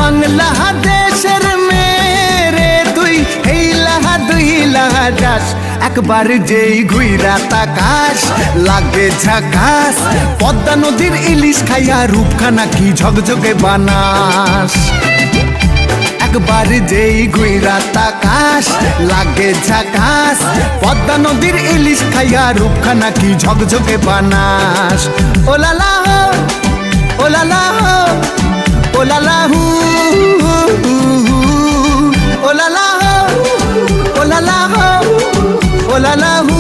বাংলাদেশের মেরে তুই হেইলাহা দুইলাহা যাস একবার যেই ঘুইরা তাকাস লাগে ঝাকাস পদ্মা নদীর ইলিশ খাইয়া রূপখানা কি ঝকঝকে বানাস একবার যেই ঘুইরা তাকাস লাগে ঝাকাস পদ্মা নদীর ইলিশ খাইয়া রূপখানা কি ঝকঝকে বানাস ওলালা হো ওলালা হো ওলালা হু ওলালা হো ওলালা হো ওলালা হু